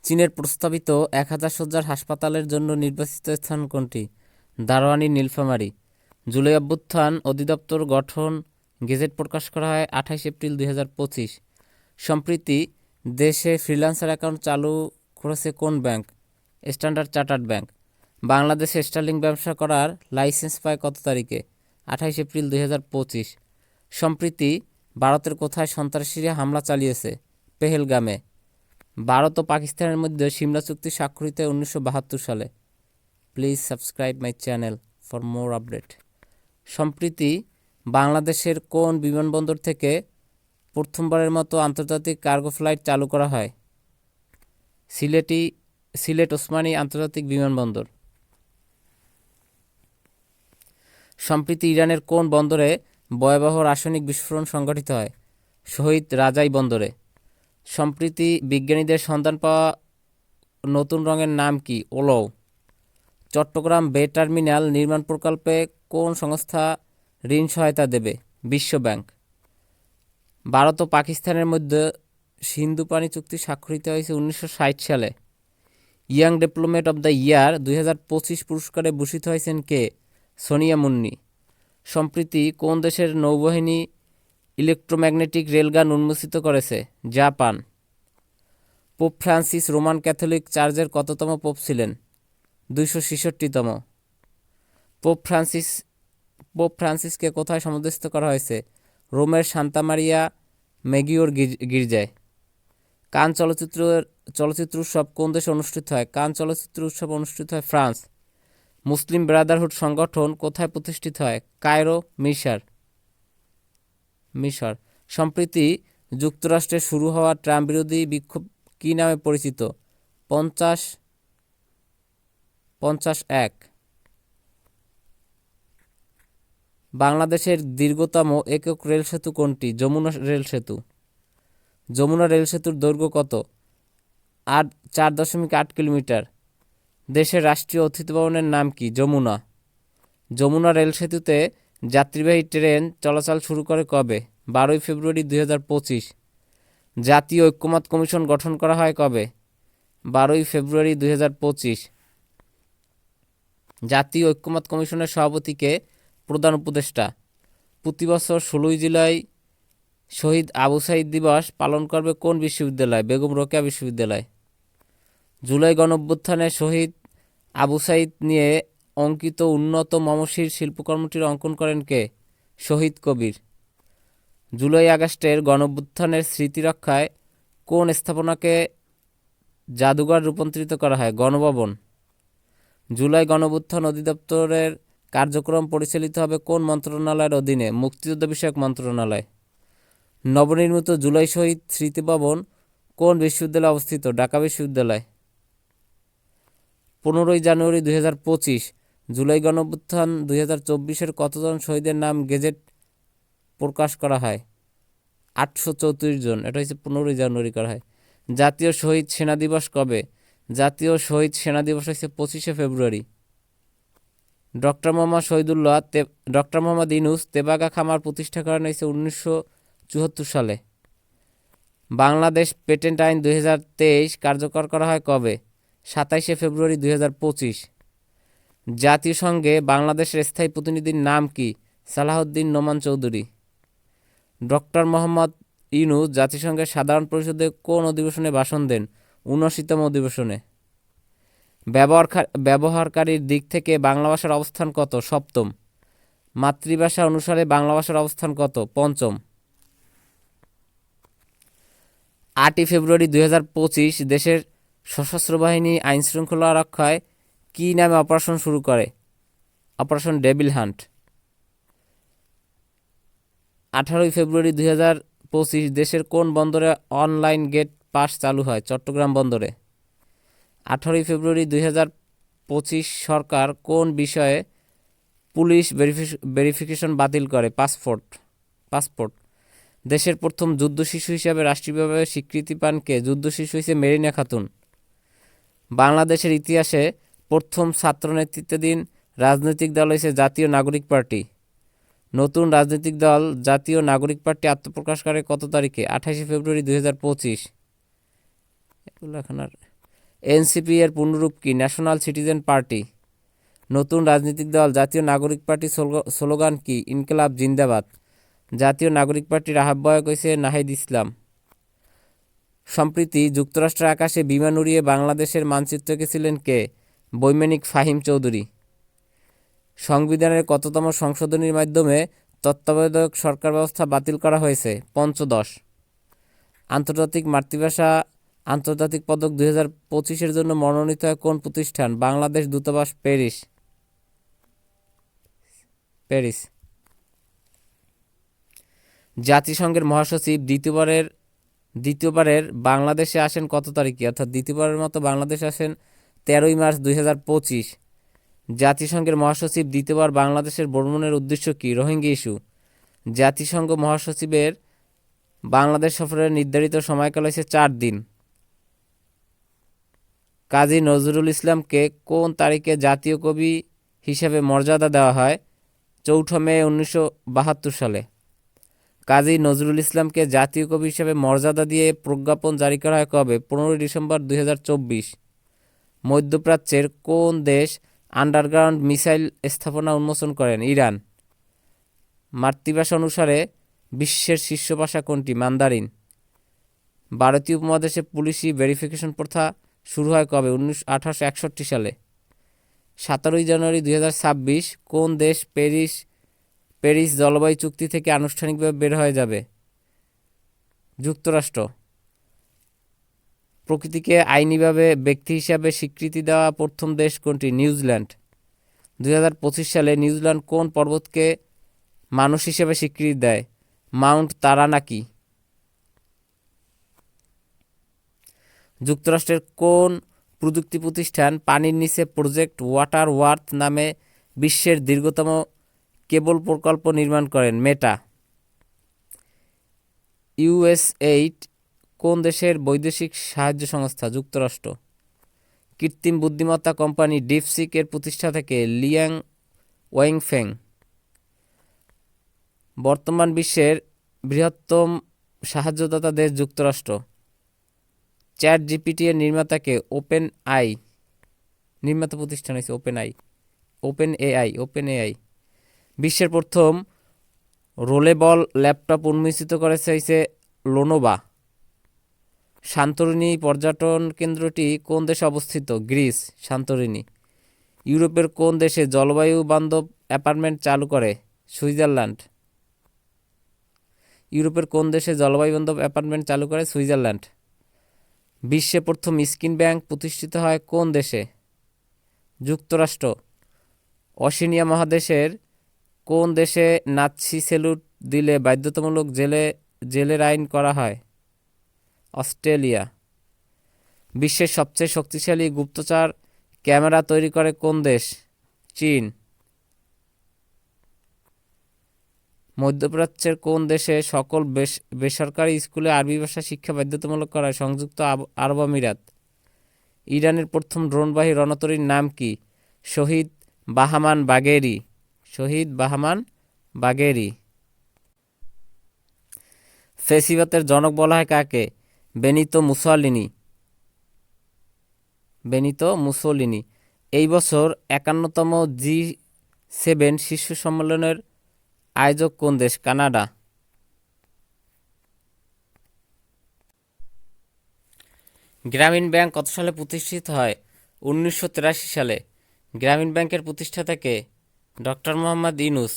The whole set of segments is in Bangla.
চীনের প্রস্তাবিত ১,০০০ শয্যার হাসপাতালের জন্য নির্বাচিত স্থান কোনটি? দারোয়ানি নীলফামারী। জুলাই অভ্যুত্থান অধিদপ্তর গঠন গেজেট প্রকাশ করা হয় ২৮ এপ্রিল ২০২৫। সম্প্রতি দেশে ফ্রিল্যান্সার অ্যাকাউন্ট চালু করেছে কোন ব্যাংক? Standard chartered bank. বাংলাদেশে স্টার্লিং ব্যবসা করার লাইসেন্স পায় কত তারিখে? ২৮ এপ্রিল ২০২৫। সম্প্রতি ভারতের কোথায় সন্ত্রাসীরা হামলা চালিয়েছে? পেহেলগামে। ভারত ও পাকিস্তানের মধ্যে সিমলা চুক্তি স্বাক্ষরিত হয় ১৯৭২ সালে। Please subscribe my channel for more update. সম্প্রতি বাংলাদেশের কোন বিমানবন্দর থেকে প্রথমবারের মতো আন্তর্জাতিক কার্গো ফ্লাইট চালু করা হয়? সিলেট ওসমানী আন্তর্জাতিক বিমানবন্দর। সম্প্রতি ইরানের কোন বন্দরে ভয়াবহ রাসায়নিক বিস্ফোরণ সংঘটিত হয়? শহীদ রাজাই বন্দরে। সম্প্রতি বিজ্ঞানীদের সন্ধান পাওয়া নতুন রঙের নাম কি? ওলও। চট্টগ্রাম বে টার্মিনাল নির্মাণ প্রকল্পে কোন সংস্থা ঋণ সহায়তা দেবে? বিশ্ব ব্যাংক। ভারত ও পাকিস্তানের মধ্যে সিন্ধু পানি চুক্তি স্বাক্ষরিত হয়েছে ১৯৬০ সালে। Young diplomat of the year ২০২৫ পুরস্কারে ভূষিত হয়েছেন কে? সোনিয়া মুন্নি। সম্প্রতি কোন দেশের নৌবাহিনী ইলেকট্রোম্যাগনেটিক রেলগান উন্মোচিত করেছে? Japan. Pope Francis Roman Catholic চার্চের কততম পোপ ছিলেন? ২৬৬তম। পোপ ফ্রান্সিসকে কোথায় সমাধিস্থ করা হয়েছে? রোমের সান্তা মারিয়া মেগিওর গির্জায়। কান চলচ্চিত্র উৎসব কোন দেশে অনুষ্ঠিত হয়? কান চলচ্চিত্র উৎসব অনুষ্ঠিত হয় ফ্রান্স। মুসলিম ব্রাদারহুড সংগঠন কোথায় প্রতিষ্ঠিত হয়? কায়রো, মিশর। সম্প্রতি যুক্তরাষ্ট্রে শুরু হওয়া ট্রাম্প বিরোধী বিক্ষোভ কী নামে পরিচিত? ৫০-১। বাংলাদেশের দীর্ঘতম একক রেল সেতু কোনটি? যমুনা রেল সেতু। যমুনা রেল সেতুর দৈর্ঘ্য কত? ৪.৮ কিলোমিটার। দেশের রাষ্ট্রীয় অতিথি ভবনের নাম কি? যমুনা রেল সেতুতে যাত্রীবাহী ট্রেন চলাচল শুরু করে কবে? ১২ ফেব্রুয়ারি ২০২৫। জাতীয় ঐক্যমত্য কমিশন গঠন করা হয় কবে? ১২ ফেব্রুয়ারি ২০২৫। জাতীয় ঐক্যমত্য কমিশনের সভাপতিকে প্রধান উপদেষ্টা। প্রতি বছর ১৬ জুলাই শহীদ আবু সাঈদ দিবস পালন করবে কোন বিশ্ববিদ্যালয়? বেগম রোকেয়া বিশ্ববিদ্যালয়। জুলাই গণঅভ্যুত্থানে শহীদ আবু সাঈদ নিয়ে অঙ্কিত উন্নত মমশির শিল্পকর্মটির অঙ্কন করেন কে? শহীদ কবির। জুলাই আগস্টের গণঅভ্যুত্থানের স্মৃতি রক্ষায় কোন স্থাপনাকে জাদুঘর রূপান্তরিত করা হয়? গণভবন। জুলাই গণঅভ্যুত্থান অধিদপ্তরের কার্যক্রম পরিচালিত হবে কোন মন্ত্রণালয়ের অধীনে? মুক্তিযোদ্ধা বিষয়ক মন্ত্রণালয়। নবনির্মিত জুলাই শহীদ স্মৃতিভবন কোন বিশ্ববিদ্যালয়ে অবস্থিত? ঢাকা বিশ্ববিদ্যালয়। ১৫ জানুয়ারি ২০২৫। জুলাই গণঅভ্যুত্থান ২০২৪-এর কতজন শহীদের নাম গেজেট প্রকাশ করা হয়? ৮৩৪ জন। এটা হচ্ছে ১৫ জানুয়ারি করা হয়। জাতীয় শহীদ সেনা দিবস কবে? জাতীয় শহীদ সেনা দিবস হচ্ছে ২৫ ফেব্রুয়ারি। ডক্টর মোহাম্মদ ইউনূস তেবাগা খামার প্রতিষ্ঠা করেন হয়েছে ১৯৭৪ সালে। বাংলাদেশ পেটেন্ট আইন ২০২৩ কার্যকর করা হয় কবে? ২৭ ফেব্রুয়ারি ২০২৫। জাতিসংঘে বাংলাদেশের স্থায়ী প্রতিনিধির নাম কি? সালাহউদ্দিন নোমান চৌধুরী। ডক্টর মোহাম্মদ ইউনূস জাতিসংঘের সাধারণ পরিষদে কোন অধিবেশনে ভাষণ দেন? ৭৯তম অধিবেশনে। ব্যবহারকারীর দিক থেকে বাংলা ভাষার অবস্থান কত? সপ্তম। মাতৃভাষা অনুসারে বাংলা ভাষার অবস্থান কত? পঞ্চম। ৮ ফেব্রুয়ারি ২০২৫ দেশের সশস্ত্র বাহিনী আইনশৃঙ্খলা রক্ষায় কী নামে অপারেশন শুরু করে? Operation devil hunt. ১৮ ফেব্রুয়ারি ২০২৫ দেশের কোন বন্দরে অনলাইন গেট পাস চালু হয়? চট্টগ্রাম বন্দরে। ১৮ ফেব্রুয়ারি ২০২৫ সরকার কোন বিষয়ে পুলিশ ভেরিফিকেশন বাতিল করে? পাসপোর্ট। দেশের প্রথম যুদ্ধ শিশু হিসাবে রাষ্ট্রীয়ভাবে স্বীকৃতি পান কে? যুদ্ধ শিশু হয়েছে মেরিনা খাতুন। বাংলাদেশের ইতিহাসে প্রথম ছাত্র নেতৃত্বাধীন রাজনৈতিক দল হয়েছে জাতীয় নাগরিক পার্টি। নতুন রাজনৈতিক দল জাতীয় নাগরিক পার্টি আত্মপ্রকাশ করে কত তারিখে? ২৮ ফেব্রুয়ারি ২০২৫। এগুলো এখন আর এনসিপি এর পূর্ণরূপ কি? National citizen party. নতুন রাজনৈতিক দল জাতীয় নাগরিক পার্টি স্লোগান কি? ইনকিলাব জিন্দাবাদ। জাতীয় নাগরিক পার্টির আহ্বায়ক হয়েছে নাহিদ ইসলাম। সম্প্রতি যুক্তরাষ্ট্রের আকাশে বিমান উড়িয়ে বাংলাদেশের মানচিত্র এঁকেছিলেন কে? বৈমানিক ফাহিম চৌধুরী। সংবিধানের কততম সংশোধনীর মাধ্যমে তত্ত্বাবধায়ক সরকার ব্যবস্থা বাতিল করা হয়েছে? পঞ্চদশ। আন্তর্জাতিক মাতৃভাষা আন্তর্জাতিক পদক 2025 জন্য মনোনীত হয় কোন প্রতিষ্ঠান? বাংলাদেশ দূতাবাস, প্যারিস। জাতিসংঘের মহাসচিব দ্বিতীয়বারের বাংলাদেশে আসেন কত তারিখে? অর্থাৎ দ্বিতীয়বারের মতো বাংলাদেশে আসেন 13ই মার্চ 2025। জাতিসংঘের মহাসচিব দ্বিতীয়বার বাংলাদেশের ভ্রমণের উদ্দেশ্য কি? রোহিঙ্গা ইস্যু। জাতিসংঘ মহাসচিবের বাংলাদেশ সফরের নির্ধারিত সময়কাল হয়েছে 4 দিন। কাজী নজরুল ইসলামকে কোন তারিখে জাতীয় কবি হিসেবে মর্যাদা দেওয়া হয়? 4 মে 1972 সালে। কাজী নজরুল ইসলামকে জাতীয় কবি হিসেবে মর্যাদা দিয়ে প্রজ্ঞাপন জারি করা হয় কবে? 15 ডিসেম্বর 2024। মধ্যপ্রাচ্যের কোন দেশ আন্ডারগ্রাউন্ড মিসাইল স্থাপনা উন্মোচন করেন? ইরান। মাতৃভাষা অনুসারে বিশ্বের শীর্ষ ভাষা কোনটি? মান্দারিন। ভারতীয় উপমহাদেশে পুলিশি ভেরিফিকেশন প্রথা শুরু হয় কবে? 1861 সালে। 17 জানুয়ারি 2026 কোন দেশ প্যারিস জলবায়ু চুক্তি থেকে আনুষ্ঠানিকভাবে বের হয়ে যাবে? যুক্তরাষ্ট্র। প্রকৃতিকে আইনিভাবে ব্যক্তি হিসাবে স্বীকৃতি দেওয়া প্রথম দেশ কোনটি? নিউজিল্যান্ড। 2025 সালে নিউজিল্যান্ড কোন পর্বতকে মানুষ হিসেবে স্বীকৃতি দেয়? Mount Taranaki. যুক্তরাষ্ট্রের কোন প্রযুক্তি প্রতিষ্ঠান পানির নিচে প্রজেক্ট ওয়াটার ওয়ার্থ নামে বিশ্বের দীর্ঘতম কেবল প্রকল্প নির্মাণ করেন? মেটা। ইউএসএইড কোন দেশের বৈদেশিক সাহায্য সংস্থা? যুক্তরাষ্ট্র। কৃত্রিম বুদ্ধিমত্তা কোম্পানি ডিপসিক এর প্রতিষ্ঠাতা থেকে লিয়াং ওয়েংফেং। বর্তমান বিশ্বের বৃহত্তম সাহায্যদাতা দেশ? যুক্তরাষ্ট্র। চ্যাট জিপিটি এর নির্মাতাকে? নির্মাতা প্রতিষ্ঠান হয়েছে ওপেন এআই। বিশ্বের প্রথম রোলেবল ল্যাপটপ উন্মোচিত করেছে হয়েছে লোনোভা। সান্তোরিনি পর্যটন কেন্দ্রটি কোন দেশে অবস্থিত? Greece, Santorini. ইউরোপের কোন দেশে জলবায়ু বান্ধব অ্যাপার্টমেন্ট চালু করে? সুইজারল্যান্ড। বিশ্বে প্রথম স্কিন ব্যাংক প্রতিষ্ঠিত হয় কোন দেশে? যুক্তরাষ্ট্র। ওশেনিয়া মহাদেশের কোন দেশে নাৎসি স্যালুট দিলে বাধ্যতামূলক জেলের আইন করা হয়? অস্ট্রেলিয়া। বিশ্বের সবচেয়ে শক্তিশালী গুপ্তচর ক্যামেরা তৈরি করে কোন দেশ? চীন। মধ্যপ্রাচ্যের কোন দেশে সকল বেসরকারি স্কুলে আরবি ভাষা শিক্ষা বাধ্যতামূলক করা হয়? সংযুক্ত আরব আমিরাত। ইরানের প্রথম ড্রোনবাহী রণতরীর নাম কি? শহীদ বাহামান বাগেরি। ফেসিবাদের জনক বলা হয় কাকে? Benito Mussolini. এই বছর 51তম G7 শীর্ষ সম্মেলনের আয়োজক কোন দেশ? কানাডা। গ্রামীণ ব্যাংক কত সালে প্রতিষ্ঠিত হয়? 1983 সালে। গ্রামীণ ব্যাংকের প্রতিষ্ঠাতা কে? ডক্টর মোহাম্মদ ইউনূস।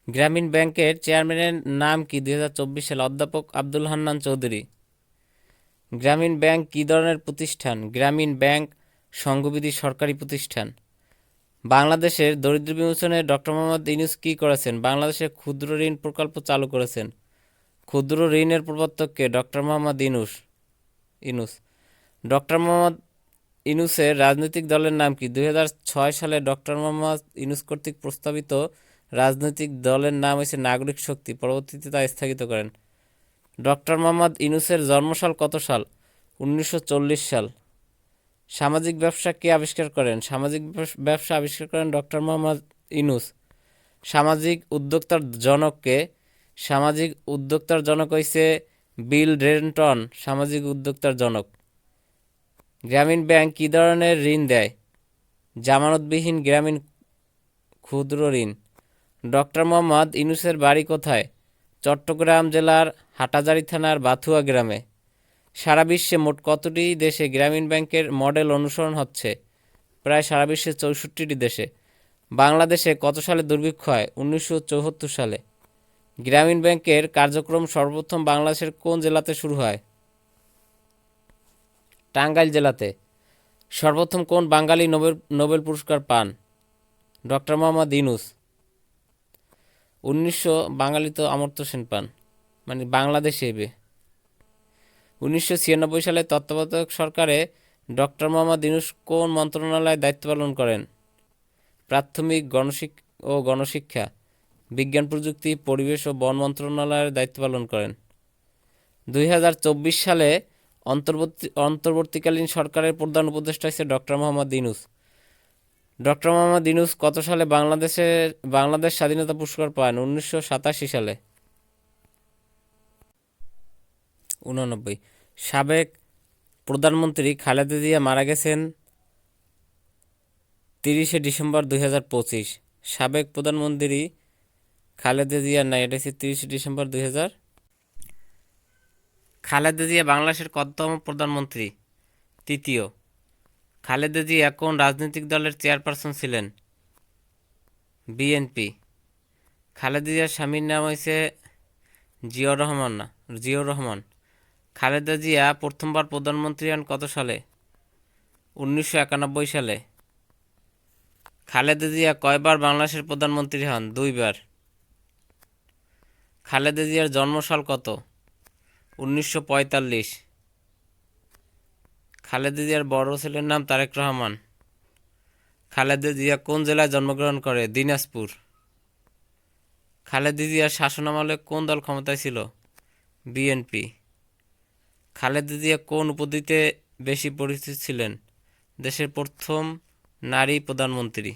গ্রামীণ ব্যাংকের চেয়ারম্যানের নাম কি? 2024 সালে অধ্যাপক আব্দুল হান্নান চৌধুরী। গ্রামীণ ব্যাংক কি ধরনের প্রতিষ্ঠান? গ্রামীণ ব্যাংক সংঘবিধি সরকারি প্রতিষ্ঠান। বাংলাদেশের দরিদ্র বিমোচনে ডক্টর মোহাম্মদ ইউনূস কি করেছেন? বাংলাদেশে ক্ষুদ্র ঋণ প্রকল্প চালু করেছেন। ক্ষুদ্র ঋণের প্রবর্তক কে? ডক্টর মোহাম্মদ ইউনূস। ডক্টর মোহাম্মদ ইউনূসের রাজনৈতিক দলের নাম কি? 2006 সালে ডক্টর মোহাম্মদ ইউনূস কর্তৃক প্রস্তাবিত রাজনৈতিক দলের নাম হয়েছে নাগরিক শক্তি, পরবর্তীতে তা স্থগিত করেন। ডক্টর মোহাম্মদ ইউনূসের জন্মসাল কত সাল? 1940 সাল। সামাজিক ব্যবসা কে আবিষ্কার করেন? সামাজিক ব্যবসা আবিষ্কার করেন ডক্টর মোহাম্মদ ইউনূস। সামাজিক উদ্যোক্তার জনক কে? সামাজিক উদ্যোক্তার জনক হয়েছে বিল ড্রেনটন সামাজিক উদ্যোক্তার জনক। গ্রামীণ ব্যাংক কী ধরনের ঋণ দেয়? জামানতবিহীন গ্রামীণ ক্ষুদ্র ঋণ। ডক্টর মোহাম্মদ ইউনূসের বাড়ি কোথায়? চট্টগ্রাম জেলার হাটহাজারী থানার বাথুয়া গ্রামে। সারা বিশ্বে মোট কতটি দেশে গ্রামীণ ব্যাংকের মডেল অনুসরণ হচ্ছে? প্রায় সারা বিশ্বের 64টি দেশে। বাংলাদেশে কত সালে দুর্ভিক্ষ হয়? 1974 সালে। গ্রামীণ ব্যাংকের কার্যক্রম সর্বপ্রথম বাংলাদেশের কোন জেলাতে শুরু হয়? টাঙ্গাইল জেলাতে। সর্বপ্রথম কোন বাঙালি নোবেল পুরস্কার পান? ডক্টর মোহাম্মদ ইউনূস। বাঙালি তো অমর্ত্য সেন পান, মানে বাংলাদেশে 1996 সালে তত্ত্বাবধায়ক সরকারে ডক্টর মোহাম্মদ ইউনূস কোন মন্ত্রণালয়ে দায়িত্ব পালন করেন? প্রাথমিক গণশিক্ষা, বিজ্ঞান প্রযুক্তি, পরিবেশ ও বন মন্ত্রণালয়ের দায়িত্ব পালন করেন। 2024 সালে অন্তর্বর্তীকালীন সরকারের প্রধান উপদেষ্টা হচ্ছে ডক্টর মোহাম্মদ ইউনূস। ডক্টর মোহাম্মদ ইউনূস কত সালে বাংলাদেশ স্বাধীনতা পুরস্কার পান? 1987 সালে। 89। সাবেক প্রধানমন্ত্রী খালেদা জিয়া মারা গেছেন 30 ডিসেম্বর 2025। সাবেক প্রধানমন্ত্রী খালেদা জিয়া নাই, এটা হচ্ছে 30 ডিসেম্বর 2000। খালেদা জিয়া বাংলাদেশের কততম প্রধানমন্ত্রী? তৃতীয়। খালেদা জিয়া কোন রাজনৈতিক দলের চেয়ারপারসন ছিলেন? বিএনপি। খালেদা জিয়ার স্বামীর নাম হয়েছে জিয়াউর রহমান। খালেদা জিয়া প্রথমবার প্রধানমন্ত্রী হন কত সালে? 1991 সালে। খালেদা জিয়া কয়বার বাংলাদেশের প্রধানমন্ত্রী হন? 2 বার। খালেদা জিয়ার জন্মসাল কত? 1945। খালেদা জিয়ার বড় ছেলের নাম তারেক রহমান। খালেদা জিয়া কোন জেলায় জন্মগ্রহণ করে? দিনাজপুর। খালেদা জিয়ার শাসনামলে কোন দল ক্ষমতায় ছিল? বিএনপি। খালেদা জিয়া কোন উপাধিতে বেশি পরিচিত ছিলেন? দেশের প্রথম নারী প্রধানমন্ত্রী।